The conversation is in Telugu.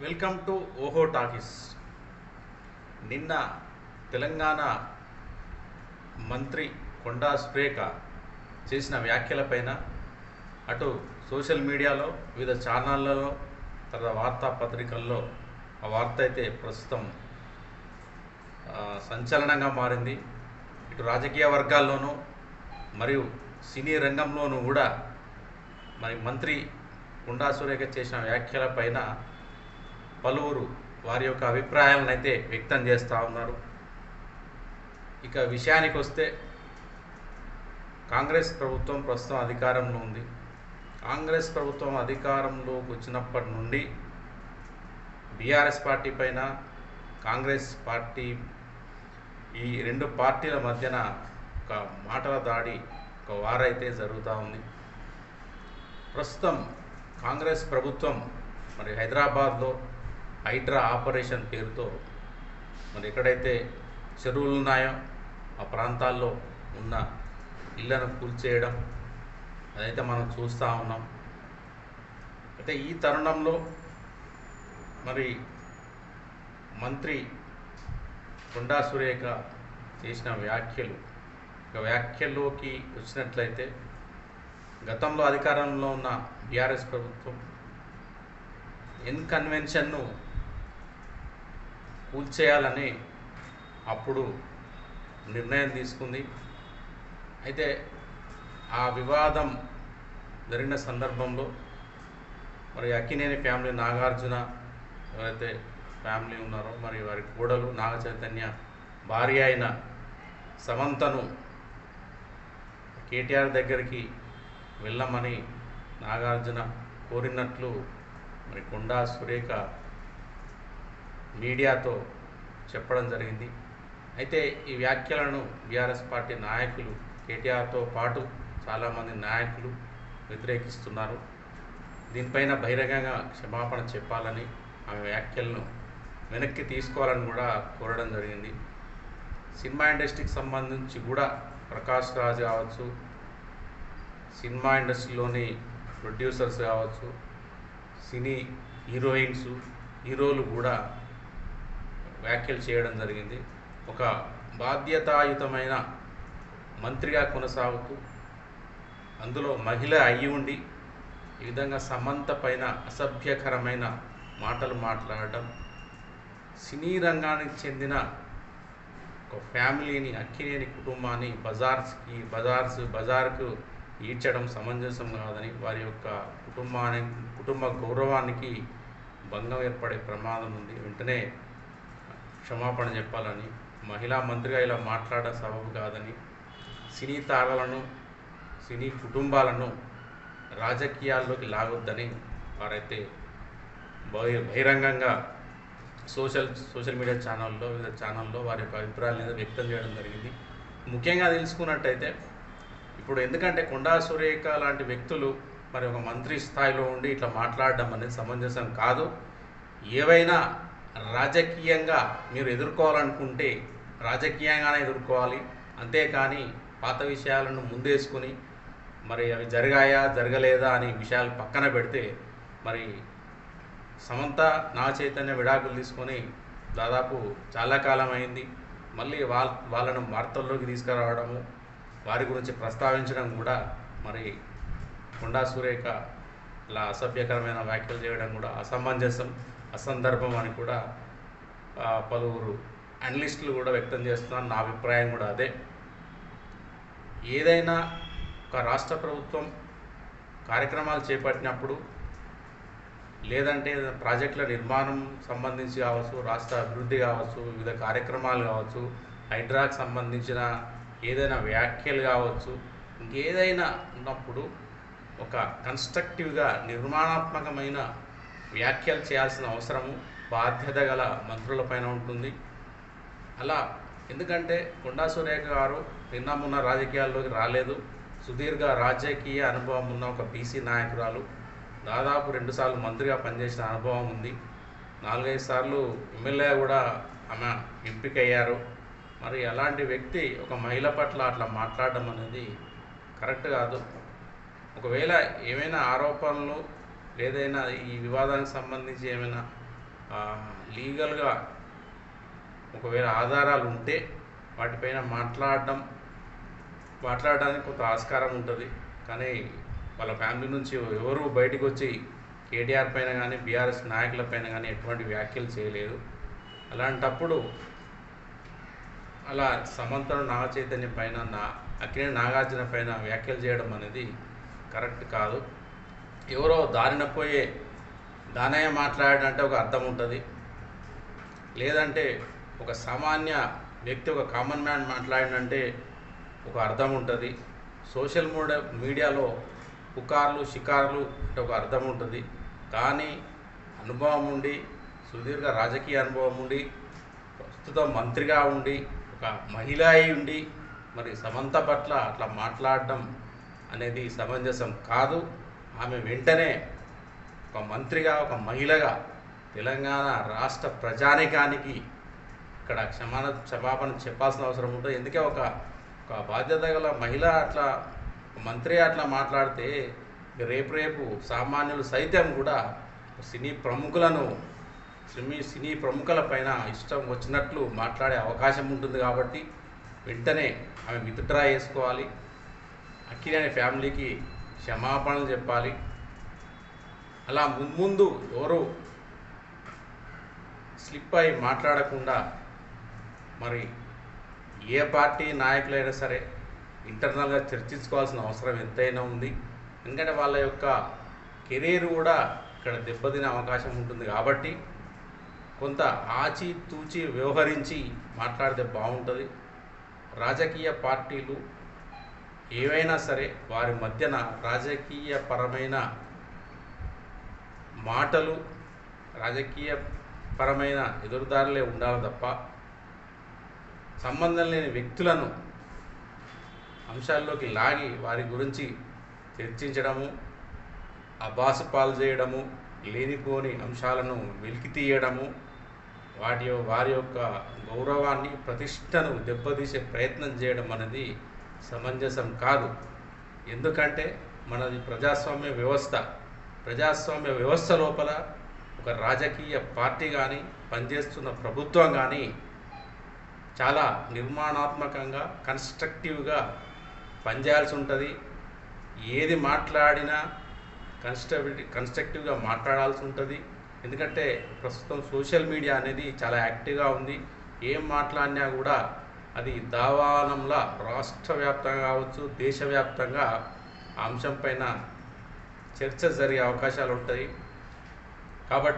వెల్కమ్ టు ఓహో టాకీస్. నిన్న తెలంగాణ మంత్రి కొండా సురేఖ చేసిన వ్యాఖ్యలపైన అటు సోషల్ మీడియాలో వివిధ ఛానళ్లలో తర్వాత వార్తాపత్రికల్లో ఆ వార్త అయితే ప్రస్తుతం సంచలనంగా మారింది. ఇటు రాజకీయ వర్గాల్లోనూ మరియు సినీ రంగంలోనూ కూడా మరి మంత్రి కొండా సురేఖ చేసిన వ్యాఖ్యలపైన పలువురు వారి యొక్క అభిప్రాయాలను అయితే వ్యక్తం చేస్తూ ఉన్నారు. ఇక విషయానికి వస్తే కాంగ్రెస్ ప్రభుత్వం ప్రస్తుతం అధికారంలో ఉంది. కాంగ్రెస్ ప్రభుత్వం అధికారంలోకి వచ్చినప్పటి నుండి బీఆర్ఎస్ పార్టీ పైన కాంగ్రెస్ పార్టీ ఈ రెండు పార్టీల మధ్యన ఒక మాటల దాడి ఒక వారైతే జరుగుతూ ఉంది. ప్రస్తుతం కాంగ్రెస్ ప్రభుత్వం మరి హైదరాబాద్లో హైడ్రా ఆపరేషన్ పేరుతో మరి ఎక్కడైతే చెరువులు ఉన్నాయో ఆ ప్రాంతాల్లో ఉన్న ఇళ్లను కూల్చేయడం అదైతే మనం చూస్తూ ఉన్నాం. అయితే ఈ తరుణంలో మరి మంత్రి కొండా సురేఖ చేసిన వ్యాఖ్యల్లోకి వచ్చినట్లయితే గతంలో అధికారంలో ఉన్న బీఆర్ఎస్ ప్రభుత్వం కన్వెన్షన్ను కూల్చేయాలని అప్పుడు నిర్ణయం తీసుకుంది. అయితే ఆ వివాదం జరిగిన సందర్భంలో మరి అక్కినేని ఫ్యామిలీ నాగార్జున ఎవరైతే ఫ్యామిలీ ఉన్నారో మరి వారి కోడలు నాగ చైతన్య భార్య అయిన సమంతను కేటీఆర్ దగ్గరికి వెళ్ళమని నాగార్జున కోరినట్లు మరి కొండా సురేఖ మీడియాతో చెప్పడం జరిగింది. అయితే ఈ వ్యాఖ్యలను బీఆర్ఎస్ పార్టీ నాయకులు కేటీఆర్తో పాటు చాలామంది నాయకులు వ్యతిరేకిస్తున్నారు. దీనిపైన బహిరంగంగా క్షమాపణ చెప్పాలని ఆమె వ్యాఖ్యలను వెనక్కి తీసుకోవాలని కూడా కోరడం జరిగింది. సినిమా ఇండస్ట్రీకి సంబంధించి కూడా ప్రకాష్ రాజ్ కావచ్చు, సినిమా ఇండస్ట్రీలోని ప్రొడ్యూసర్స్ కావచ్చు, సినీ హీరోలు కూడా వ్యాఖ్యలు చేయడం జరిగింది. ఒక బాధ్యతాయుతమైన మంత్రిగా కొనసాగుతూ అందులో మహిళ అయి ఉండి ఈ విధంగా సమంత పైన అసభ్యకరమైన మాటలు మాట్లాడడం, సినీ రంగానికి చెందిన ఒక ఫ్యామిలీని అక్కినేని కుటుంబాన్ని బజార్కు ఈడ్చడం సమంజసం కాదని, వారి యొక్క కుటుంబ గౌరవానికి భంగం ఏర్పడే ప్రమాదం ఉంది, వెంటనే క్షమాపణ చెప్పాలని, మహిళా మంత్రిగా ఇలా మాట్లాడడం సబబు కాదని, సినీ తారలను సినీ కుటుంబాలను రాజకీయాల్లోకి లాగొద్దని వారైతే బహిరంగంగా సోషల్ మీడియా వివిధ ఛానల్లో వారి యొక్క అభిప్రాయాలను వ్యక్తం చేయడం జరిగింది. ముఖ్యంగా తెలుసుకున్నట్టయితే ఇప్పుడు ఎందుకంటే కొండా సురేఖ లాంటి వ్యక్తులు మరి ఒక మంత్రి స్థాయిలో ఉండి ఇట్లా మాట్లాడడం అనేది సమంజసం కాదు. ఏవైనా రాజకీయంగా మీరు ఎదుర్కోవాలనుకుంటే రాజకీయంగానే ఎదుర్కోవాలి, అంతేకాని పాత విషయాలను ముందేసుకొని మరి అవి జరిగాయా జరగలేదా అని విషయాలు పక్కన పెడితే మరి సమంత నాగ చైతన్య విడాకులు తీసుకొని దాదాపు చాలా కాలం అయింది. మళ్ళీ వాళ్ళను వార్తల్లోకి తీసుకురావడము, వారి గురించి ప్రస్తావించడం కూడా మరి కొండా సురేఖ ఇలా అసభ్యకరమైన వ్యాఖ్యలు చేయడం కూడా అసమంజసం, అసందర్భం అని కూడా పలువురు అనలిస్టులు కూడా వ్యక్తం చేస్తున్నారు. నా అభిప్రాయం కూడా అదే. ఏదైనా ఒక రాష్ట్ర ప్రభుత్వం కార్యక్రమాలు చేపట్టినప్పుడు లేదంటే ప్రాజెక్టుల నిర్మాణం సంబంధించి కావచ్చు, రాష్ట్ర అభివృద్ధి కావచ్చు, వివిధ కార్యక్రమాలు కావచ్చు, హైడ్రాకు సంబంధించిన ఏదైనా వ్యాఖ్యలు కావచ్చు, ఇంకేదైనా ఉన్నప్పుడు ఒక కన్స్ట్రక్టివ్గా నిర్మాణాత్మకమైన వ్యాఖ్యలు చేయాల్సిన అవసరము బాధ్యత గల మంత్రులపైన ఉంటుంది. అలా ఎందుకంటే కొండా సురేఖ గారు నిన్న మొన్న రాజకీయాల్లోకి రాలేదు. సుదీర్ఘ రాజకీయ అనుభవం ఉన్న ఒక బీసీ నాయకురాలు, దాదాపు 2 సార్లు మంత్రిగా పనిచేసిన అనుభవం ఉంది. 4-5 సార్లు ఎమ్మెల్యే కూడా ఆమె ఎంపికయ్యారు. మరి అలాంటి వ్యక్తి ఒక మహిళ పట్ల అట్లా మాట్లాడడం అనేది కరెక్ట్ కాదు. ఒకవేళ ఏమైనా ఆరోపణలు ఏదైనా ఈ వివాదానికి సంబంధించి ఏమైనా లీగల్గా ఒకవేళ ఆధారాలు ఉంటే వాటిపైన మాట్లాడడానికి కొంత ఆస్కారం ఉంటుంది. కానీ వాళ్ళ ఫ్యామిలీ నుంచి ఎవరు బయటకు వచ్చి కేటీఆర్ పైన కానీ బీఆర్ఎస్ నాయకుల పైన కానీ ఎటువంటి వ్యాఖ్యలు చేయలేదు. అలాంటప్పుడు అలా సమంతను నాగచైతన్య పైన అక్కినేని నాగార్జున పైన వ్యాఖ్యలు చేయడం అనేది కరెక్ట్ కాదు. ఎవరో దారిన పోయే దానయ్య మాట్లాడాడంటే ఒక అర్థం ఉంటుంది, లేదంటే ఒక సామాన్య వ్యక్తి ఒక కామన్ మ్యాన్ మాట్లాడినంటే ఒక అర్థం ఉంటుంది. సోషల్ మీడియాలో పుకార్లు షికార్లు అంటే ఒక అర్థం ఉంటుంది. కానీ అనుభవం ఉండి, సుదీర్ఘ రాజకీయ అనుభవం ఉండి, ప్రస్తుతం మంత్రిగా ఉండి, ఒక మహిళ అయి ఉండి మరి సమంత పట్ల అట్లా మాట్లాడడం అనేది సమంజసం కాదు. ఆమె వెంటనే ఒక మంత్రిగా, ఒక మహిళగా తెలంగాణ రాష్ట్ర ప్రజానికానికి ఇక్కడ క్షమాపణ చెప్పాల్సిన అవసరం ఉంటుంది. ఎందుకే ఒక బాధ్యత గల మహిళ అట్లా మంత్రి అట్లా మాట్లాడితే రేపు సామాన్యులు సైతం కూడా సినీ ప్రముఖుల పైన ఇష్టం వచ్చినట్లు మాట్లాడే అవకాశం ఉంటుంది. కాబట్టి వెంటనే ఆమె విత్డ్రా చేసుకోవాలి. అక్కినేని ఫ్యామిలీకి క్షమాపణలు చెప్పాలి. అలా ముందు ఎవరు స్లిప్ అయి మాట్లాడకుండా మరి ఏ పార్టీ నాయకులైనా సరే ఇంటర్నల్గా చర్చించుకోవాల్సిన అవసరం ఎంతైనా ఉంది. ఎందుకంటే వాళ్ళ యొక్క కెరీర్ కూడా ఇక్కడ దెబ్బతినే అవకాశం ఉంటుంది. కాబట్టి కొంత ఆచితూచి వ్యవహరించి మాట్లాడితే బాగుంటుంది. రాజకీయ పార్టీలు ఏవైనా సరే వారి మధ్యన రాజకీయపరమైన మాటలు, రాజకీయపరమైన ఎదురుదారులే ఉండాలి తప్ప సంబంధం లేని వ్యక్తులను అంశాల్లోకి లాగి వారి గురించి చర్చించడము, అబాసు పాలు చేయడము, లేనిపోని అంశాలను వెలికి తీయడము, వారి యొక్క గౌరవాన్ని, ప్రతిష్టను దెబ్బతీసే ప్రయత్నం చేయడం అనేది సమంజసం కాదు. ఎందుకంటే మనది ప్రజాస్వామ్య వ్యవస్థ లోపల ఒక రాజకీయ పార్టీ కానీ, పనిచేస్తున్న ప్రభుత్వం కానీ చాలా నిర్మాణాత్మకంగా, కన్స్ట్రక్టివ్గా పనిచేయాల్సి ఉంటుంది. ఏది మాట్లాడినా కన్స్ట్రక్టివ్గా మాట్లాడాల్సి ఉంటుంది. ఎందుకంటే ప్రస్తుతం సోషల్ మీడియా అనేది చాలా యాక్టివ్గా ఉంది. ఏం మాట్లాడినా కూడా అది దావానంలా రాష్ట్ర వ్యాప్తంగా కావచ్చు, దేశవ్యాప్తంగా ఆ అంశం పైన చర్చ జరిగే అవకాశాలు ఉంటాయి. కాబట్టి